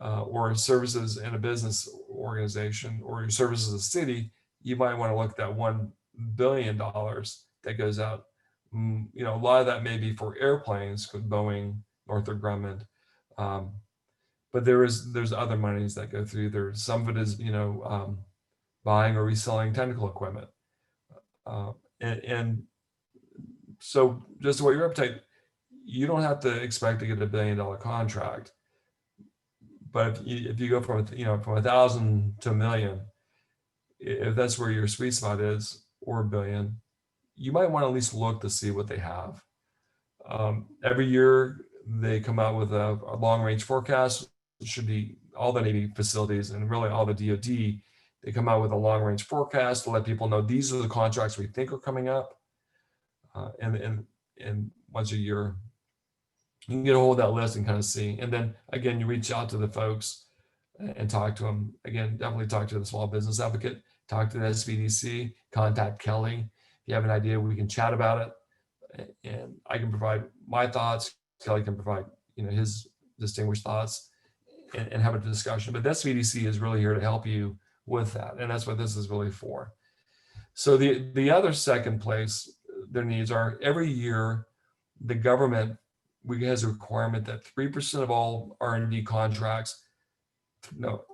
or services in a business organization, or your services as a city, you might want to look at that $1 billion that goes out. A lot of that may be for airplanes, Boeing, Northrop Grumman, but there's other monies that go through there. Some of it is buying or reselling technical equipment, and so just what your appetite. You don't have to expect to get $1 billion contract, but if you go from 1,000 to 1 million, if that's where your sweet spot is, or $1 billion, you might want to at least look to see what they have. Every year they come out with a long-range forecast. It should be all the Navy facilities and really all the DoD. They come out with a long-range forecast to let people know these are the contracts we think are coming up. And once a year, you can get a hold of that list and kind of see. And then again, you reach out to the folks and talk to them. Again, definitely talk to the small business advocate, talk to the SBDC, contact Kelly. If you have an idea, we can chat about it, and I can provide my thoughts. Kelly can provide, his distinguished thoughts, and have a discussion. But the SBDC is really here to help you with that, and that's what this is really for. So the other second place their needs are, every year the government has a requirement that 3% of all R&D contracts, no,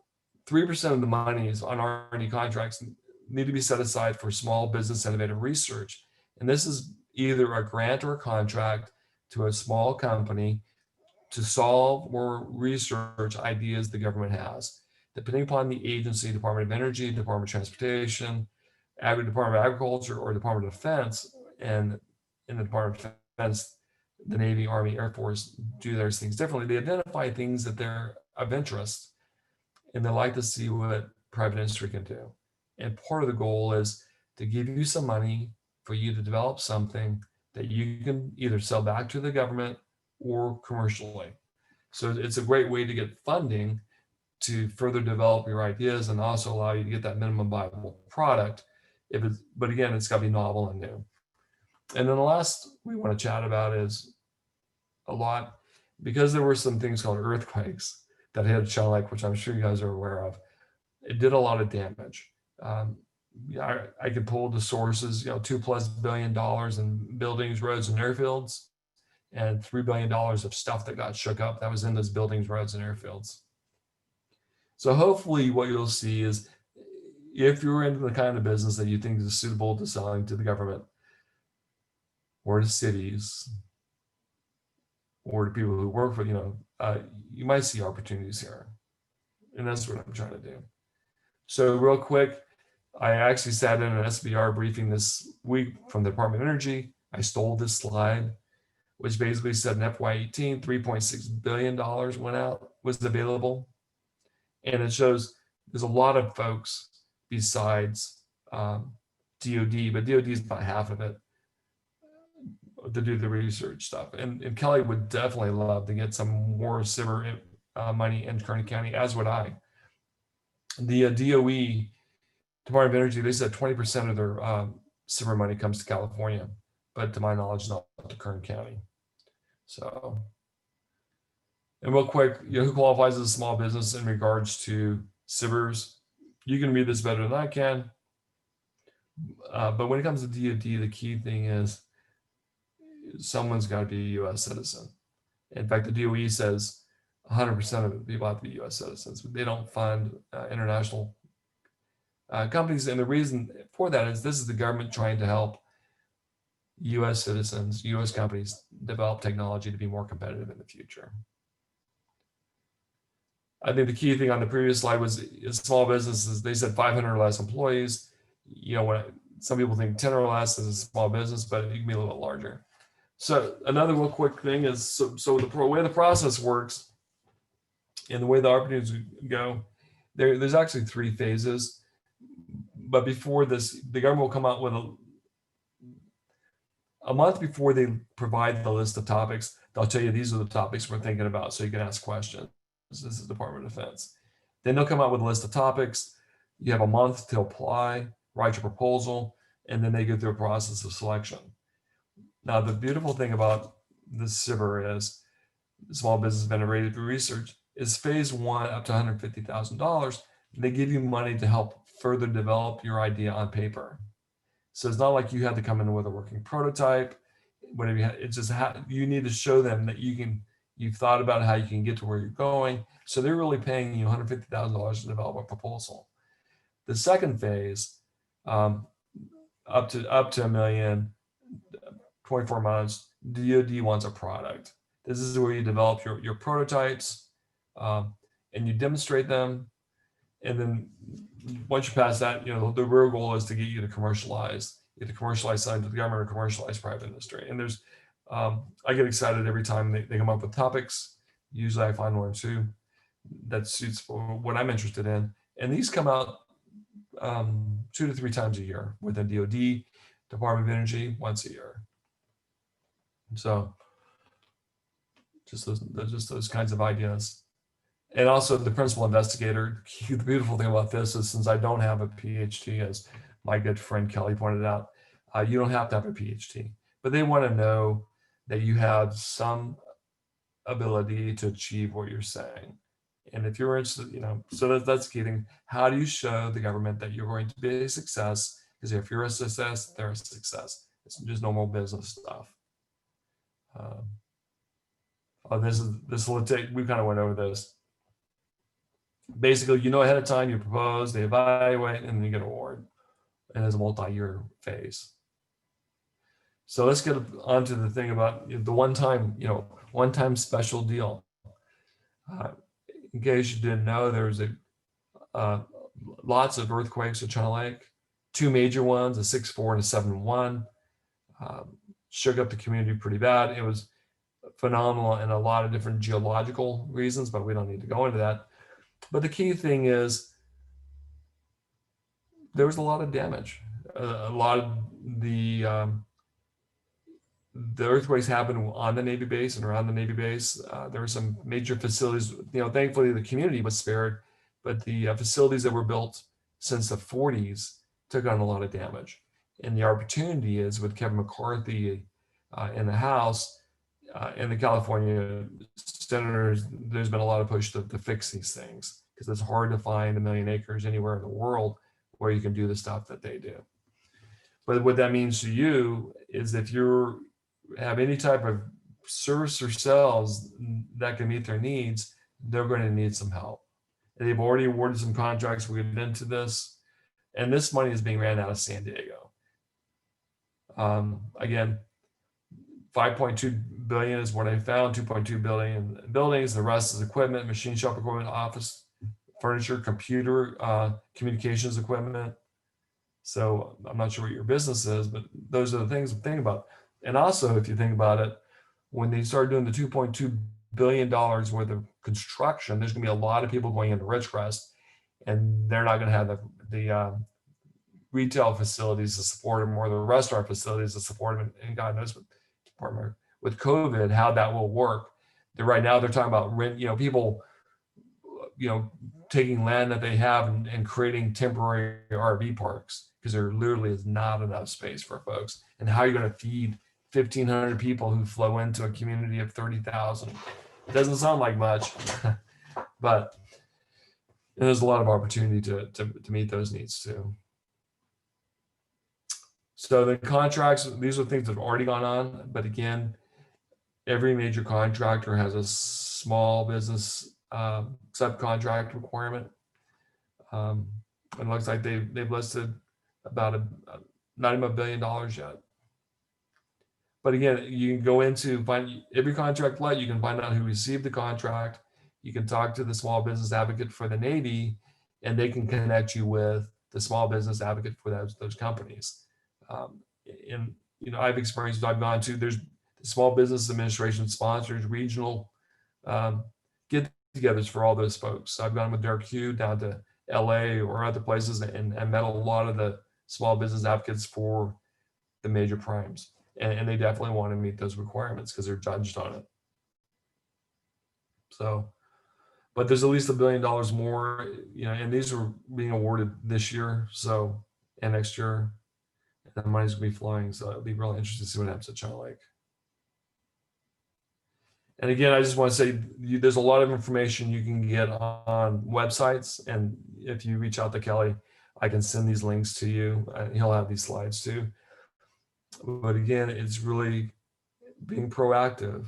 3% of the monies on R&D contracts need to be set aside for small business innovative research. And this is either a grant or a contract to a small company to solve or research ideas the government has. Depending upon the agency, Department of Energy, Department of Transportation, Department of Agriculture, or Department of Defense, and in the Department of Defense, the Navy, Army, Air Force do those things differently. They identify things that they're of interest, and they like to see what private industry can do. And part of the goal is to give you some money for you to develop something that you can either sell back to the government or commercially. So it's a great way to get funding to further develop your ideas and also allow you to get that minimum viable product. But again, it's got to be novel and new. And then the last we want to chat about is a lot, because there were some things called earthquakes that hit Shell Lake, which I'm sure you guys are aware of. It did a lot of damage. I could pull the sources, $2+ billion in buildings, roads, and airfields, and $3 billion of stuff that got shook up that was in those buildings, roads, and airfields. So hopefully what you'll see is, if you're into the kind of business that you think is suitable to selling to the government or to cities or to people who work for, you might see opportunities here. And that's what I'm trying to do. So real quick, I actually sat in an SBIR briefing this week from the Department of Energy. I stole this slide, which basically said in FY18, $3.6 billion was available. And it shows there's a lot of folks besides DOD, but DOD is about half of it, to do the research stuff. And Kelly would definitely love to get some more SBIR money in Kern County, as would I. The DOE, Department of Energy, they said 20% of their SBIR money comes to California, but to my knowledge, not to Kern County. So, and real quick, who qualifies as a small business in regards to SBIRs? You can read this better than I can. But when it comes to DOD, the key thing is someone's got to be a U.S. citizen. In fact, the DOE says 100% of the people have to be U.S. citizens. They don't fund international companies. And the reason for that is this is the government trying to help U.S. citizens, U.S. companies develop technology to be more competitive in the future. I think the key thing on the previous slide was small businesses. They said 500 or less employees. When some people think 10 or less is a small business, but it can be a little bit larger. So another real quick thing is, so the way the process works and the way the opportunities go, there's actually 3 phases. But before this, the government will come out with a month before they provide the list of topics. They'll tell you these are the topics we're thinking about, so you can ask questions. This is Department of Defense. Then they'll come out with a list of topics. You have a month to apply, write your proposal, and then they go through a process of selection. Now, the beautiful thing about this SBIR is Small Business Innovative Research is phase 1 up to $150,000. They give you money to help further develop your idea on paper. So it's not like you had to come in with a working prototype. Whatever it's just you need to show them that you've thought about how you can get to where you're going. So they're really paying you $150,000 to develop a proposal. The second phase, up to $1 million, 24 months, DoD wants a product. This is where you develop your prototypes and you demonstrate them. And then once you pass that, the real goal is to get you to commercialize, something to the government or commercialize private industry. And there's, I get excited every time they come up with topics. Usually I find 1 or 2 that suits for what I'm interested in. And these come out 2 to 3 times a year within DoD, Department of Energy, once a year. So just those kinds of ideas. and also the principal investigator. The beautiful thing about this is, since I don't have a PhD, as my good friend Kelly pointed out, you don't have to have a PhD, but they want to know that you have some ability to achieve what you're saying. And if you're interested, so that's the key thing. How do you show the government that you're going to be a success? Because if you're a success, they're a success. It's just normal business stuff. This will take, we kind of went over this. Basically, ahead of time, you propose, they evaluate, and then you get an award. And it's a multi-year phase. So let's get on to the thing about the one-time special deal. In case you didn't know, there was lots of earthquakes at China Lake, 2 major ones, a 6.4 and a 7.1. Shook up the community pretty bad. It was phenomenal in a lot of different geological reasons, but we don't need to go into that. But the key thing is there was a lot of damage. A lot of the earthquakes happened on the Navy base and around the Navy base. There were some major facilities. Thankfully the community was spared, but the facilities that were built since the 40s took on a lot of damage. And the opportunity is with Kevin McCarthy in the House and the California senators, there's been a lot of push to fix these things, because it's hard to find 1 million acres anywhere in the world where you can do the stuff that they do. But what that means to you is if you have any type of service or sales that can meet their needs, they're going to need some help. And they've already awarded some contracts. We'll get into this. And this money is being ran out of San Diego. Again, 5.2 billion is what I found, 2.2 billion buildings. The rest is equipment, machine shop equipment, office furniture, computer, communications equipment. So I'm not sure what your business is, but those are the things to think about. And also, if you think about it, when they start doing the $2.2 billion worth of construction, there's going to be a lot of people going into Ridgecrest, and they're not going to have the retail facilities to support them, or the restaurant facilities to support them. And God knows with COVID, how that will work. Right now, they're talking about rent, people, taking land that they have and creating temporary RV parks, because there literally is not enough space for folks. And how are you going to feed 1,500 people who flow into a community of 30,000? It doesn't sound like much, but there's a lot of opportunity to meet those needs too. So the contracts, these are things that have already gone on, but again, every major contractor has a small business subcontract requirement. It looks like they've listed about not even $1 billion yet. But again, you can go into find every contract let, you can find out who received the contract. You can talk to the small business advocate for the Navy, and they can connect you with the small business advocate for those companies. And I've experienced, I've gone to, there's the Small Business Administration sponsors regional get-togethers for all those folks. I've gone with Derek Hugh down to LA or other places and met a lot of the small business advocates for the major primes. And they definitely want to meet those requirements because they're judged on it. So, but there's at least $1 billion more, and these are being awarded this year, so, and next year, and the money's gonna be flowing. So it'll be really interesting to see what happens at China Lake. And again, I just want to say there's a lot of information you can get on websites, and if you reach out to Kelly, I can send these links to you. He'll have these slides too. But again, it's really being proactive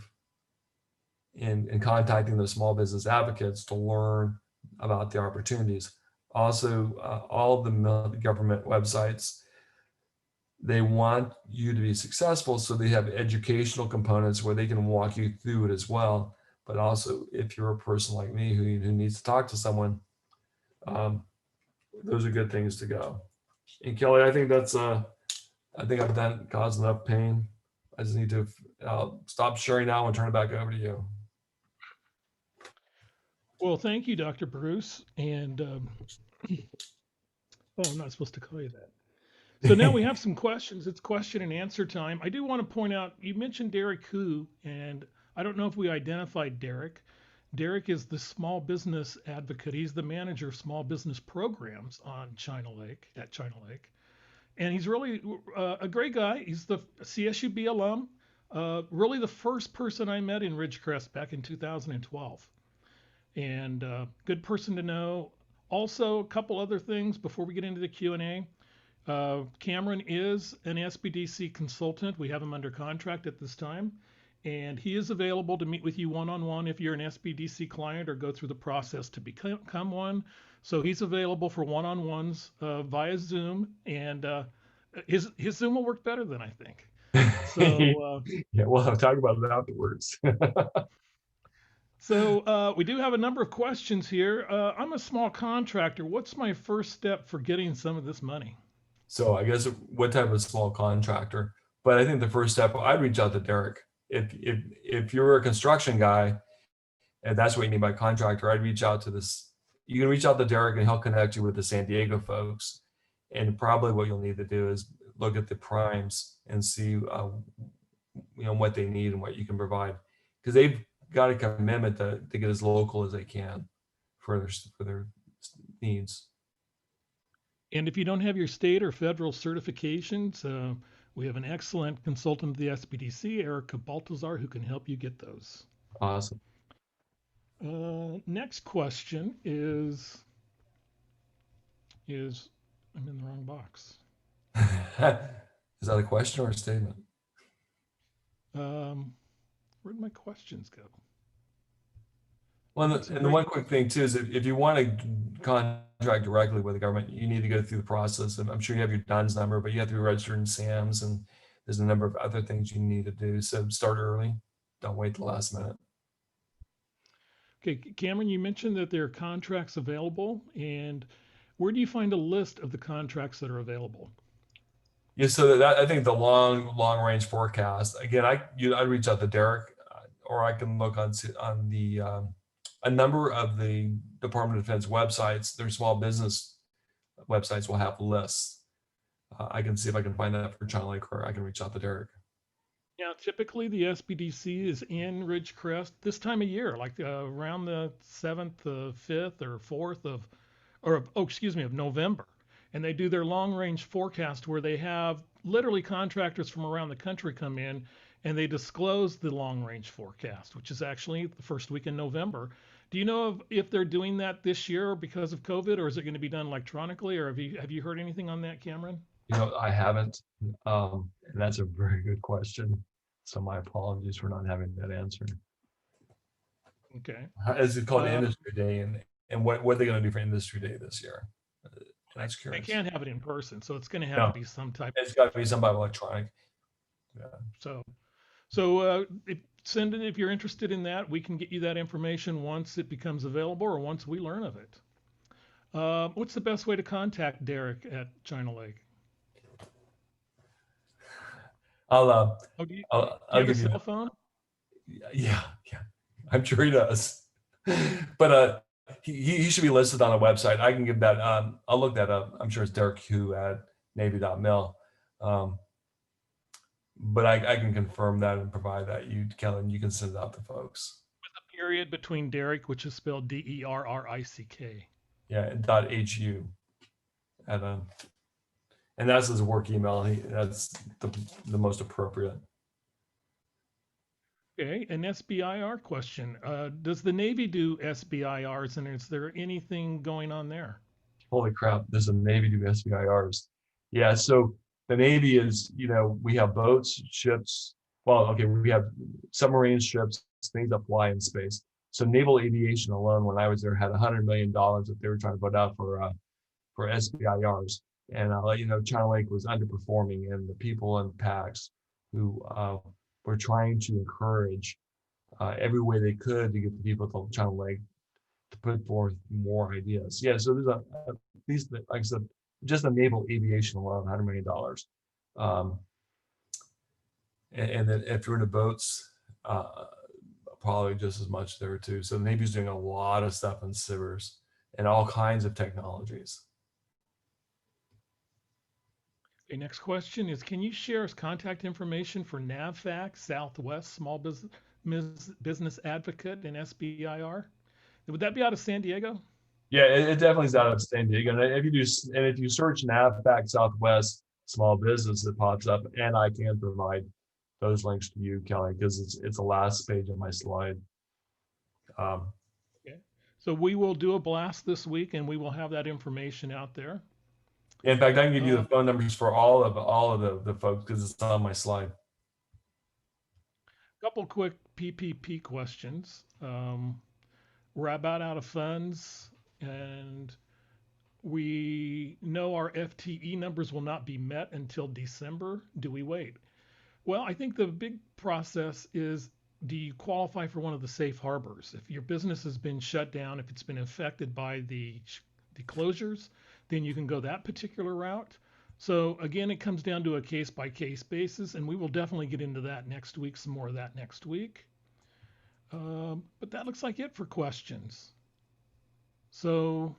in contacting those small business advocates to learn about the opportunities. Also, all of the government websites, they want you to be successful, so they have educational components where they can walk you through it as well. But also, if you're a person like me who needs to talk to someone, those are good things to go. And Kelly, I think that's I think I've caused enough pain. I just need to stop sharing now and turn it back over to you. Well, thank you, Dr. Bruce. And oh, I'm not supposed to call you that. So now we have some questions. It's question and answer time. I do want to point out, you mentioned Derek Hu, and I don't know if we identified Derek. Derek is the small business advocate. He's the manager of small business programs on China Lake at China Lake, and he's really a great guy. He's the CSUB alum. Really, the first person I met in Ridgecrest back in 2012, and good person to know. Also, a couple other things before we get into the Q&A. Cameron is an SBDC consultant. We have him under contract at this time, and he is available to meet with you one-on-one if you're an SBDC client or go through the process to become one. So he's available for one-on-ones via Zoom, and his Zoom will work better than I think. So Yeah, we'll have to talk about it afterwards. we do have a number of questions here. I'm a small contractor. What's my first step for getting some of this money? So I guess what type of small contractor? But I think the first step, I'd reach out to Derek. If you're a construction guy, and that's what you mean by contractor, I'd reach out to this. You can reach out to Derek, and he'll connect you with the San Diego folks. And probably what you'll need to do is look at the primes and see, what they need and what you can provide, because they've got a commitment to get as local as they can for their needs. And if you don't have your state or federal certifications, we have an excellent consultant of the SBDC, Erica Baltazar, who can help you get those. Awesome. Next question is I'm in the wrong box. Is that a question or a statement? Where'd my questions go? Well, and the one quick thing too is if you want to contract directly with the government, you need to go through the process. And I'm sure you have your DUNS number, but you have to be registered in SAMS, and there's a number of other things you need to do. So start early. Don't wait till the last minute. Okay, Cameron, you mentioned that there are contracts available, and where do you find a list of the contracts that are available? Yeah, so that I think the long range forecast. Again, I'd reach out to Derek, or I can look on the a number of the Department of Defense websites. Their small business websites will have lists. I can see if I can find that for China Lake, or I can reach out to Derek. Yeah, typically the SBDC is in Ridgecrest this time of year, like around the 7th, 5th, or 4th of November. And they do their long range forecast where they have literally contractors from around the country come in and they disclose the long range forecast, which is actually the first week in November. Do you know if they're doing that this year because of COVID, or is it going to be done electronically, or have you heard anything on that, Cameron? I haven't, and that's a very good question. So my apologies for not having that answer. Okay. As it's called Industry Day, and what are they going to do for Industry Day this year? That's curious. They can't have it in person, so it's going to have to be some type. It's got to be some type of electronic. Yeah. If you're interested in that, we can get you that information once it becomes available or once we learn of it. What's the best way to contact Derek at China Lake? I'll do you have a cell phone? Yeah, I'm sure he does. But he should be listed on a website. I can give that. I'll look that up. I'm sure it's Derek Hu at Navy.mil. But I can confirm that and provide that. Kellen, you can send it out to folks. With a period between Derek, which is spelled DERRICK. Yeah, .hu. And that's his work email. That's the most appropriate. Okay, an SBIR question. Does the Navy do SBIRs, and is there anything going on there? Holy crap, there's a Navy do SBIRs. Yeah, so the Navy is, we have boats, ships. Well, okay, we have submarine ships, things that fly in space. So naval aviation alone, when I was there, had $100 million that they were trying to put out for SBIRs. And I'll let you know, China Lake was underperforming, and the people in PACs who were trying to encourage every way they could to get the people at China Lake to put forth more ideas. Yeah, so there's these, like I said, just the naval aviation alone, $100 million. And then if you're into boats, probably just as much there too. So the Navy's doing a lot of stuff in civers and all kinds of technologies. Okay, next question is, can you share us contact information for NAVFAC Southwest Small Business business advocate in SBIR. Would that be out of San Diego? Yeah, it definitely is out of San Diego. And if you search NAVFAC Southwest small business, it pops up, and I can provide those links to you, Kelly, because it's the last page of my slide. Okay. So we will do a blast this week, and we will have that information out there. In fact, I can give you the phone numbers for all of the folks because it's on my slide. Couple quick PPP questions. We're about out of funds, and we know our FTE numbers will not be met until December. Do we wait? Well, I think the big process is, do you qualify for one of the safe harbors? If your business has been shut down, if it's been affected by the closures, then you can go that particular route. So again, it comes down to a case by case basis, and we will definitely get into that next week, some more of that next week. But that looks like it for questions. So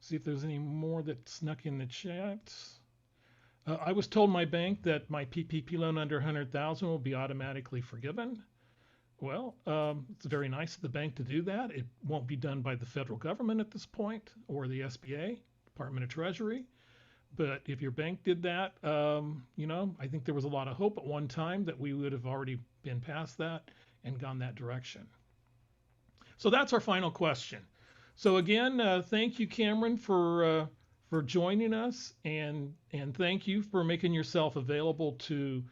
see if there's any more that snuck in the chat. I was told my bank that my PPP loan under 100,000 will be automatically forgiven. Well, it's very nice of the bank to do that. It won't be done by the federal government at this point, or the SBA, Department of Treasury. But if your bank did that, I think there was a lot of hope at one time that we would have already been past that and gone that direction. So that's our final question. So again, thank you, Cameron, for joining us, and thank you for making yourself available to,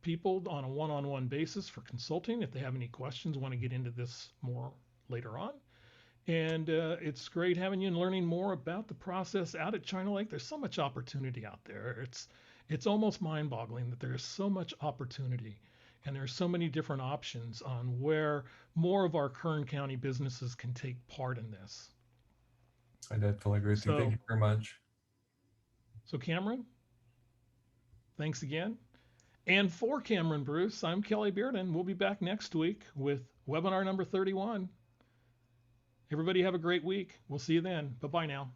people on a one-on-one basis for consulting if they have any questions, want to get into this more later on. And it's great having you and learning more about the process out at China Lake. There's so much opportunity out there. It's almost mind-boggling that there is so much opportunity, and there's so many different options on where more of our Kern County businesses can take part in this. I definitely agree with you. Thank you very much. So Cameron, thanks again. And for Cameron Bruce, I'm Kelly Bearden. We'll be back next week with webinar number 31. Everybody have a great week. We'll see you then. Bye-bye now.